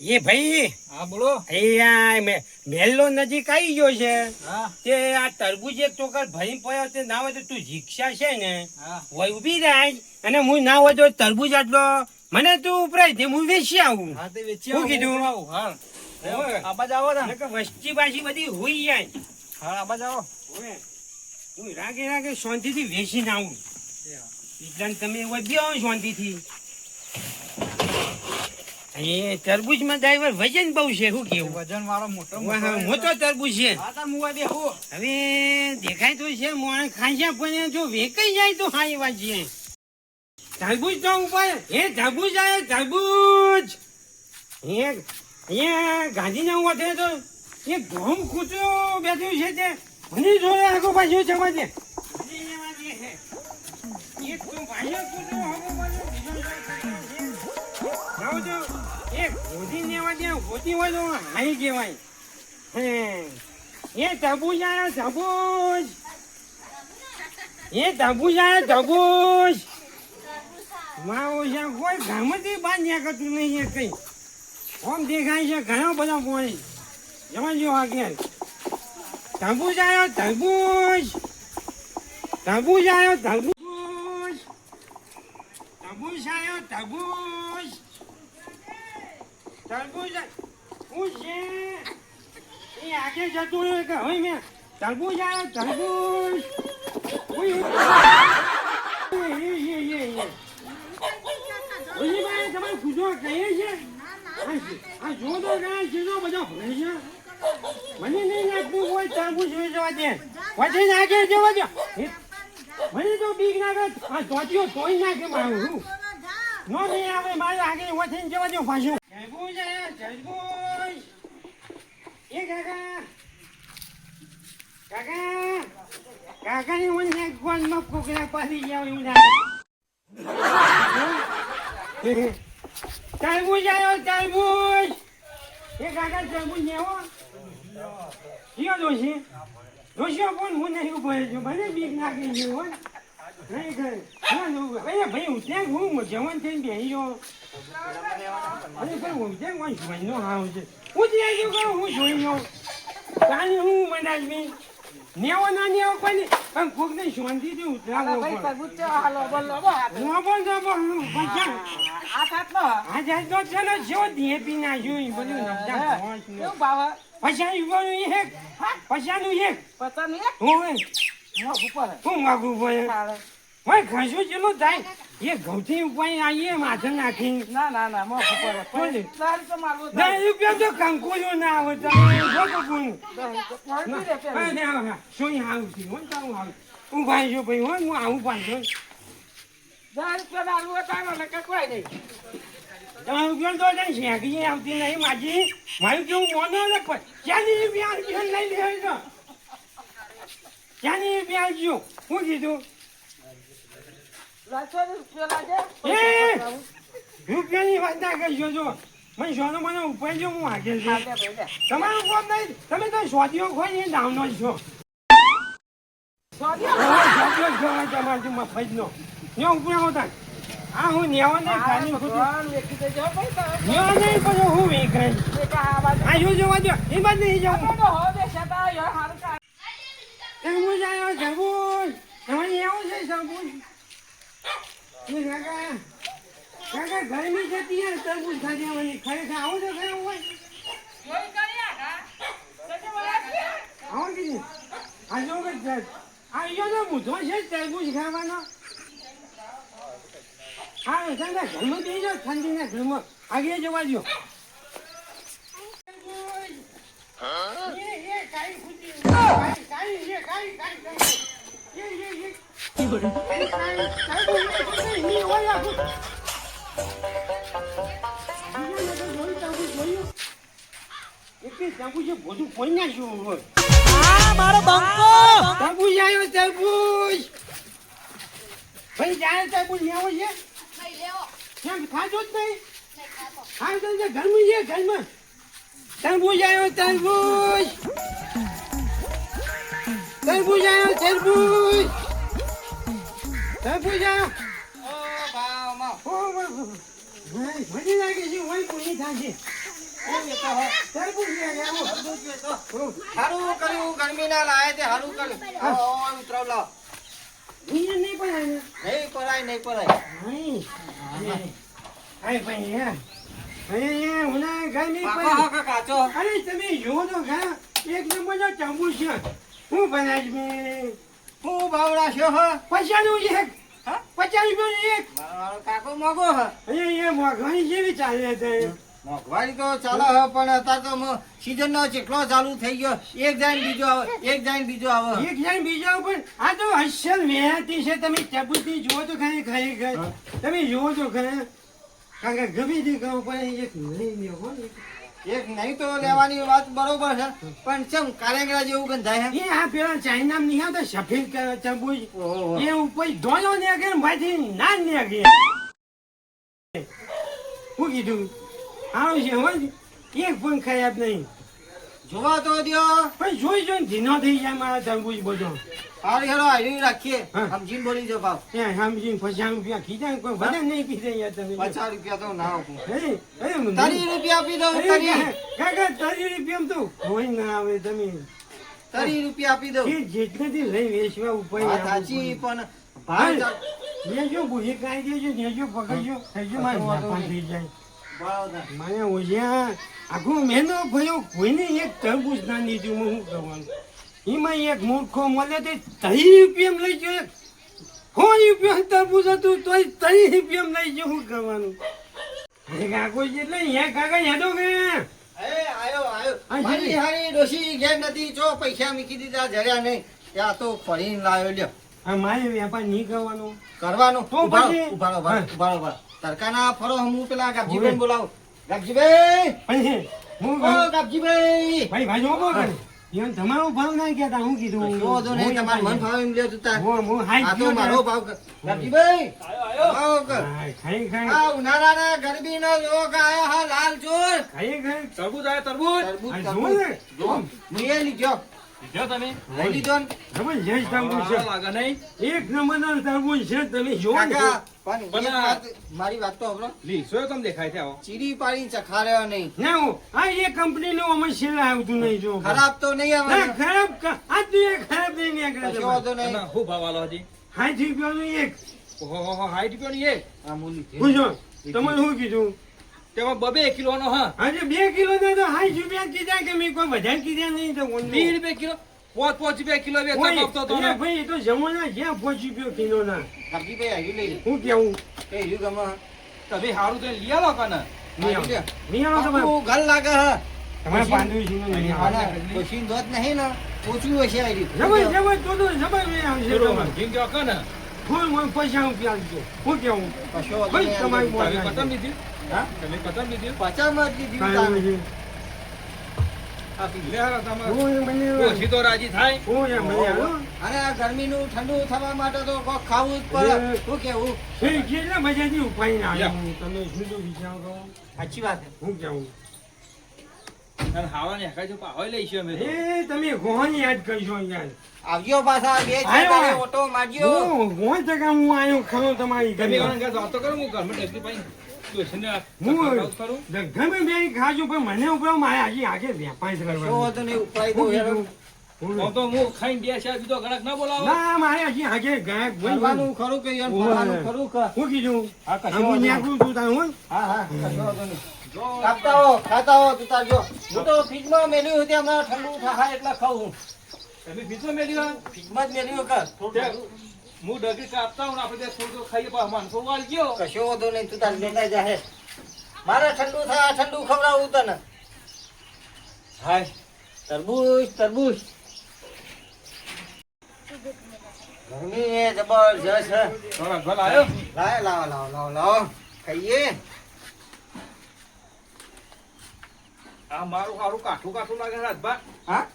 એ ભાઈ હા બોલો. અહીંયા મેલ્લો નજીક આવી ગયો છે. હા તે આ તરબૂજ એક ચોકર ભરી પડ્યો તે ના હોય તો તું રિક્ષા છે ને હા હોય ઊભી રાખ અને હું ના હોય તો તરબૂજ આટલો મને તું ઉપરાય તે હું વેચી આવું. હા તે વેચી શું કીધું? હા ઓવે. આબા જાવો ને. નકર વસ્તી પાછી બધી હોઈ જાય. હા આબા જાવો. ઓવે. હું રાગે શાંતિથી વેચીને આવું. એટલે તમે વધ્યો શાંતિથી. એ તરબૂચમાં ડ્રાઈવર વજન બહુ છે. શું કેવું? વજન વાળો મોટો મોટો તરબૂચ છે. હા તાર મુવા દે હું. હવે દેખાય તો છે મોણ ખાંસા પણ જો વેકાઈ જાય તો હાઈ વાત છે. તરબૂચ તો ઉપર હે તરબૂચ આવે તરબૂચ. અહીંયા ગાંધીના ઉભા થયો તો એક ધોમ કૂતરો બેઠું છે તે મને જોડે આગો પાછો જવા દે. એક તો ભાઈઓ કૂતરો આગો પાછો બીજો જાવ તો એક ગોધી લેવા દે ગોધી હોય તો હાઈ કહેવાય. એ તરબૂચ આવ્યો તરબૂચ. એ તરબૂચ આવ્યો તરબૂચ. મારો છે કોઈ ઘરમાંથી બહાર નીકળતું નહીં કઈ. આમ દેખાય છે ઘણા બધા પાણી જવા જો આગળ. તરબૂચ આવ્યો તરબૂચ. તરબૂચ આવ્યો તરબૂચ. તરબૂચ આવ્યો તરબૂચ. તરબૂચ શું છે એ આગળ જતું રહ્યું કે હવે મેં તરબૂચ આવ્યો તરબૂચ. તમારે કૂદો કહીએ છે આ જો તો ગયા છે તો બધા ભરે છે. મને નહીં લાગતું કોઈ તરબૂચ વેચવા દે પછી નાખે જવા દે. મને તો બીક નાખે આ ચોટીઓ તોય નાખે મારું નો નહીં આવે મારે આગળ વચન જવા દો પાછું. તરબૂચ તરબૂચ. એ કાકા કાકા કાકાની મને ગોનમાં કોકરા પાડી જાવ એવું લાગે. તરબૂચ આવ્યો તરબૂચ. એ કાકા તરબૂચ લેવો કયો દોશી દોશીઓ પણ હું નહીં ઉભો છું ભલે બીક નાખી ગયું હોય નહીં કરે ભાઈ હું ત્યાં હું જવાન થઈને બેસી ગયો. અરે પણ હું ત્યાં કોઈ જોઈનો હાવ છે હું ત્યાં શું કરું હું જોઈનો કાલે હું મનાજમી નેવો ના નેવો કોઈ પણ કોકને શાંતિથી ઉતરાવો પણ ઘસું ચેલું થાય એ ઘઉંથી ઉપાય આવીએ માથે નાખી. ના ના ના મો ઉપર રૂપિયા તો કંકોડો ના આવે તમે શું આવું છું હું ભાઈ છું ભાઈ હું આવું પાછો. 10 રૂપિયા આલુ હતા કોઈ નહીં. 10 રૂપિયા તો શેકી આવતી નહીં માજી મારું કેવું મોનો ને 40 રૂપિયા લઈ લેવાય તો 40 રૂપિયા આપજો. શું કીધું રૂપિયાની વાત ના કરજો. જો મને સોનો મને ઉપાય જો હું આગળ છું તમારું કોમ નહીં તમે તો સ્વાદીઓ ખોઈ એ દાવનો જ છો. તમારે મફત નો ઉપરા હોતા હા હું નેવા નહીં ખાલી નહીં પછી હું વેખાય આ જો જોવા દો એ બાદ નહીં જાઉં. તરબૂચ આવ્યો તરબૂચ. તમારે આવું છે તરબૂચ. કાકા કાકા ગરમી જતી યાર તરબૂચ ખાધી આવવાની ખરેખર આવું તો ખરા હોય આવો કે આ જો કે આ યો તો મૂધો છે તરબૂચ ખાવાનો. હા તમે ઘરમાં દઈ જાઓ ઠંડીના ઘરમાં આગળ જવા દો. બધું કોઈ નાખ્યું મારો બંકો તરબૂચ આવ્યો તરબૂચ. ભાઈ જાય તરબૂચ લેવો છે કેમ ખાજો જ નહીં ખાય તો ઘરમાં છે ઘરમાં. તરબૂચ આવ્યો તરબૂચ. તરબૂચ આવ્યો તરબૂચ. તરબૂચ આવ્યો મજી લાગે છે હોય પૂરી થશે તરબૂચ લઈ આવો. સારું કર્યું ગરમીના લાયે તે સારું કર્યું. આવો, આવો, ઉતરાવ લાવો. અહીંયા નહીં પડાય ને. નહીં પડાય. નહીં. આય ભાઈ યાર. અહીંયા ઉના ગરમી પાકો પડે. હા કાચો. અરે તમે જુઓ તો ખરા, એક નંબરનો તરબૂચ છે. હું બનાવીશ મેં. હું ભાવ રાખ્યો હો? 50 નું એક. હા? 50 રૂપિયાનું એક. મારો કાકો મોંઘો હે. અહીંયા મોંઘવારી જેવી ચાલે છે. મોંઘવારી તો ચાલે હે પણ અત્યારે તો સીઝન નો જેટલો ચાલુ થઈ ગયો એક જાય ને બીજો આવે એક જાય ને બીજો આવે. એક જણ બીજા પણ આ તો અસલ વેરાયટી છે. તમે તરબૂચની જુઓ તો ખરી તમે જુઓ તો ખરા. કારણ કે ગમે તે કહો પણ એક નહીં લેવો ને. એક નહીં તો લેવાની વાત બરોબર છે પણ ચમ કારેંગડા જેવું ગંધાય હે. એ આ પેલા ચાઇના નહીં આવતા સફેદ તરબૂચ ઓહો. એ ઉપર ધોલો ને કે માંથી ના ને કે હું કીધું આવું છે હોય એક પણ ખરાબ નહીં. જોવા તો દ્યો. પણ જોઈ જોઈને ધીનો થઈ જાય મારા તરબૂચ બધો. હારી હેરો હારી રાખીએ. હા. સમજીને બોલી જો ભાવ. ત્યાં સમજીને 50 રૂપિયા કીધા કોઈ વધારે નહીં કીધા યાર તમે. 50 રૂપિયા તો ના આપું. અરે, અરે, 30 રૂપિયા આપી દઉં. અરે, 30 કાકા 30 રૂપિયામાં તો કોઈ ના આવે તમે. 30 રૂપિયા આપી દઉં. એ જેટલેથી લઈ વેચવા ઉપર વાત સાચી પણ ભાવ ચાલ- લેજો ભૂલી કાંઈ દેજો લેજો પકડજો થઈજો મારે વ્યાપાર થઈ જાય. ભાવ ના. મને ઓછા આખું મહિનો ભર્યો કોઈને એક તરબૂચ ના લીધું હું શું કરવાનું. એમાં એક મૂર્ખો મળે તે 30 રૂપિયામાં લઈ ગયો. 100 રૂપિયા તરબૂચ હતું તોય 30 રૂપિયામાં લઈ ગયો શું કરવાનું. અરે કાકો એટલે અહીંયા કાકા યાદો કે એ આયો આયો. હા, મારી જી. હારી ડોશી ઘેર નથી જો પૈસા મૂકી દીધા જર્યા નહીં. ત્યાં તો ફરીને લાવ્યો લ્યો. આ મારે વેપાર નહીં કરવાનો. કરવાનું. તો ઉભા રહો, પછી? ઉભા રહો, હા. ઉભા રહો. તડકાના ફરો હું પેલા ઓવે. ગાબજીભાઈ બોલાવું. ગાબજીભાઈ પછી હું ઓ ગાબજીભાઈ ભાઈ ભાઈ જોકો કરે ઈવન તમારો ભાવ ના કહેતા હું કીધું જો તો નહીં તમારું મન ભાવે એમ લ્યો તું તાર. હું હાઈ આ તો મારો ભાવ કર. ગાબજીભાઈ ભાવ કર. ખાઈ ખાઈ આ ઉનાળાના ગરમીનો રોગ આયો હા લાલ ચોર. ખાઈ ખાઈ તરબૂચ આવે તરબૂચ તરબૂચ, આ તરબૂચ. જો ને. જો, મેં એ લીધો. જો તમે લઈ લીધો ને. જબરજસ્ત તરબૂચ છે. લાગે નહીં એક નંબરનો તરબૂચ છે તમે જો ને. કાકા, પણ પણ એક વાત, મારી વાત તો સાંભળો. લી સોય કેમ દેખાય છે આવો ચીરી પાડીને ચખાડ્યો નહીં. ના હું આ એ કંપનીનું અમે છેલ્લા આવતું નહીં જો ખરાબ તો નહીં ના આવે. ખરાબ આ તો એ ખરાબ નહીં નીકળે કશો તમારે. વાંધો નહીં. અને હું ભાવ આલો હજી 60 રૂપિયાનું એક ઓહો 60 રૂપિયાની એક આ મૂલી. પૂછો તમે શું કીધું તેમાં 2 કિલોનો હા આજે 2 કિલો ના તો 60 રૂપિયા કીધા કે મેં કોઈ વધારે કીધા નહીં તો 20 રૂપિયા કિલો 5 રૂપિયા કિલો વેચવા ઓય, આપતો તો અરે ભાઈ એ તો જમવાના જ્યાં 5 રૂપિયા કિલો ના ગાબજીભાઈ આવી લઈ લે. હું કેવું એ રહ્યું ગમે. તમે સારું તો લઈ આલો કને નહીં આવી લે. આવો. નહીં આવો તમારે આખું ઘર લાગે હે. તમારે પાંદડું છે ને નહીં આવો. આના ડોશીનું દૂધ નહીં ને ઓછું હશે આ રહ્યું. જબર જબર તો જબર લઈ આવશે તમારે. જીમ જો કને ફૂલ મને 50 રૂપિયા આપજો હું કેવું કશો વાંધો ભાઈ, નહીં. તમારી તમે બોલ. પતંગ લીધી હા? તમે પતંગ લીધી પચાસમાં જ દીધું કાંઈ તાને. નહીં. આપી લે હારા તમારે હું મને ઓછી તો રાજી થાય હું એમ મને હાલો. અને આ ગરમીનું ઠંડુ થવા માટે તો કોક ખાવું જ પડે. શું કેવું? એ કેટલા મજાથી ઉપાડીને આવ્યો તમે શું વિચાર કરો સાચી વાત છે. હું કેવું અને હાવાની હકાઈ જો પાહોય લઈશું અમે તો. એ તમે ગોહન યાદ કરશો યાર આવજો પાછા બે આયો. ચાર ઓટો મારજો. હું ગોહન ટકા હું આવ્યો ખરો તમારી તમે ઘરે. કોણ ઘર વાતો કરો હું ઘરમાં ટેક્સી પાઈ દોશીને હું કરું ગમે બે ખાજો પણ મને ઉપર મારે હજી આગે વેપાર શું કરવાનો હતો નહીં ઉપાડી હું દઉં યાર. કીધું? હું તો હું ખાઈને બે છે બીજો ઘરાક ના બોલાવો ના મારે હજી આગે ગાયક ફરવાનું ખરું કે યાર, ઓવે. ફરવાનું ખરું કે? હું કીધું હા, કશો હું વાંધો નહીં. ન્યાકું તું તાર હું હા હા કશો વાંધો નહીં. કાપતા હો ખાતા હો તું તાર જો. હું તો ફ્રીજમાં મેલ્યું હતું હમણાં ઠંડુ થાય એટલે ખાઉં હું. તમે બીજો મેલ્યો ફ્રીજમાં જ મેલ્યું કે થોડું હું ડગરી કાપતા હું આપણે ત્યાં થોડું ખાઈએ પણ માનસો વાળ ગયો કશો વાંધો નહીં તું તાર લેતા જાહે. મારે ઠંડુ થાય આ ઠંડુ ખવડાવું તને. હાય તરબૂચ તરબૂચ ગરમી એ જબરજસ્ત છે. થોડા ભલ આવ્યો લાવો લાવો લાવો લાવો ખાઈએ. આ મારું સારું કાઠું કાઠું લાગે રાજભા હા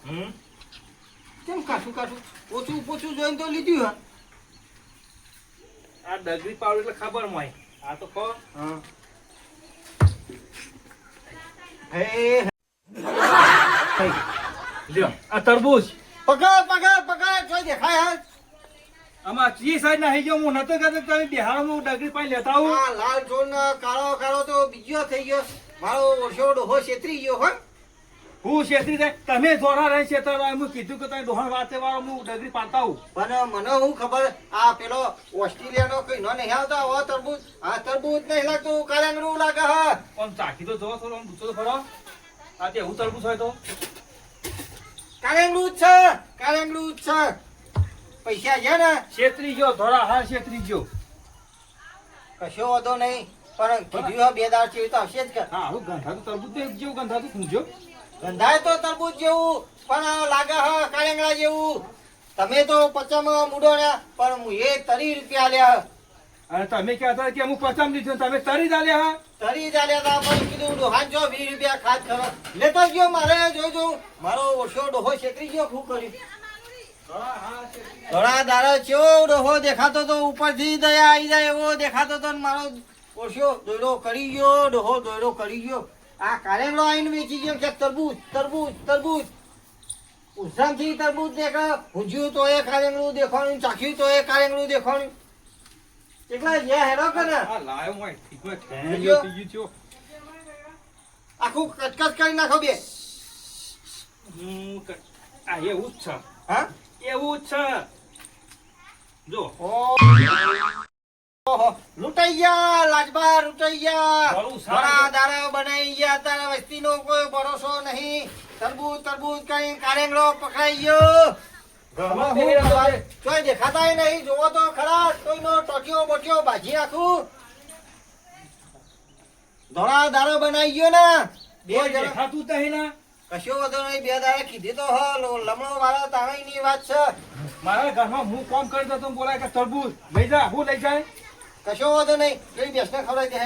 કેમ કાઠું કાઠું ઓછું પોછું જોઈને તો લીધું હા. આ ડગરી પાવડર એટલે ખબર હોય આ તો કહો હા હે લ્યો આ તરબૂચ પકડ પકડ પકડ જોઈ દેખાય હા. આમાં ચી સાઈડ ના ગયો હું નતો કહેતો તમે બિહારમાં હું ડગરી પાઈ લેતા આવું આ લાલ ચોળ ને કાળો કાળો તો બીજો થઈ ગયો. મારો ઓછો ડોહો છેતરી ગયો હો. હું છેતરી જાય તમે ધોરા રહી છેતરવા હું કીધું કે તમે ડોહણ વાતે વાળો હું ડગરી પાડતા હું પણ મને હું ખબર આ પેલો ઓસ્ટ્રેલિયાનો કઈ નો નહીં આવતા હો તરબૂચ. આ તરબૂચ નહીં લાગતું, કાળંગડું લાગે હા. આમ ચાખી તો જોવો થોડો આમ પૂછો તો ખરો આ તે એવું તરબૂચ હોય તો કાળંગડું જ છે, કાળંગડું જ છે. પૈસા છે ને છેતરી ગયો ધોરા હા છેતરી ગયો કશો વાંધો નહીં, પણ કીધું હો 2 દાડા જેવી તો આવશે જ કે. હા હું ગંધાતું તરબૂચ ને જેવું ગંધાતું ખૂંજો ગંધાય તો તરબૂચ જેવું પણ લાગે હા કાળંગડા જેવું. તમે તો 50 માં મૂડો ને પણ હું એ 30 રૂપિયા લ્યા. અને તમે કહેતા કે હું પચામ લીધું તમે તરી દાલ્યા હા 30 ચાલ્યા તા પણ કીધું ડોહાન જો 20 રૂપિયા ખાત ખરો લેતો ગયો. મારે જોજો મારો ઓછો ડોહો છેતરી ગયો. શું કર્યું થોડા દાડા ચેવો ડોહો દેખાતો તો ઉપરથી દયા આવી જાય એવો દેખાતો તો ને મારો ઓછો દોયડો કરી ગયો. ડોહો દોયડો કરી ગયો. આ કારેંગડો આવીને વેચી ગયો કે તરબૂચ તરબૂચ તરબૂચ. ઉત્સાહથી તરબૂચ દેખા ઊંઝ્યું તો એ કારેંગડું દેખાણું, ચાખ્યું તો એ કારેંગડું દેખાણું. એકલા જે હેરો કરે આ લાયો મોય ઠીક બીજો? થઈ ગયો આખું કચકચ કરી નાખો બે. આ એવું જ છે હા એવું જ છે જો ઓહો લૂંટાઈ ગયા, લાજબા લૂંટાઈ ગયા. ઘણું સારું. ઘણા દાડા બનાવી ગયા. તારા વસ્તીનો કોઈ ભરોસો નહીં. તરબૂચ તરબૂચ કઈ કારેંગડો પકડાઈ ગયો. ઘરમાં હું ખબર? કોઈ દેખાતાય નહીં. જોવો તો ખરા કોઈનો ટોટિયો બોટિયો ભાજી નાખું. ધોળા દાડો બનાવી ગયો ને બે કોઈ જણા. દેખાતું જ નહીં ને કશો વાંધો નહીં. 2 દાડા કીધી તો હો લમણો વાળા તાણીની વાત છે. મારા ઘરમાં હું કામ કરી દઉં તો બોલાય કે તરબૂચ લઈ જા હું લઈ જાય કશો વાંધો નહીં. કઈ બેસને ખવડાવી દે.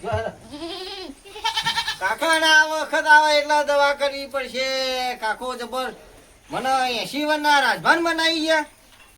જો હેલો. કાકા ના વખત આવે એટલા દવા કરવી પડશે. કાકો જબર મને 80 વર્ષના રાજભાન બનાવી ગયા.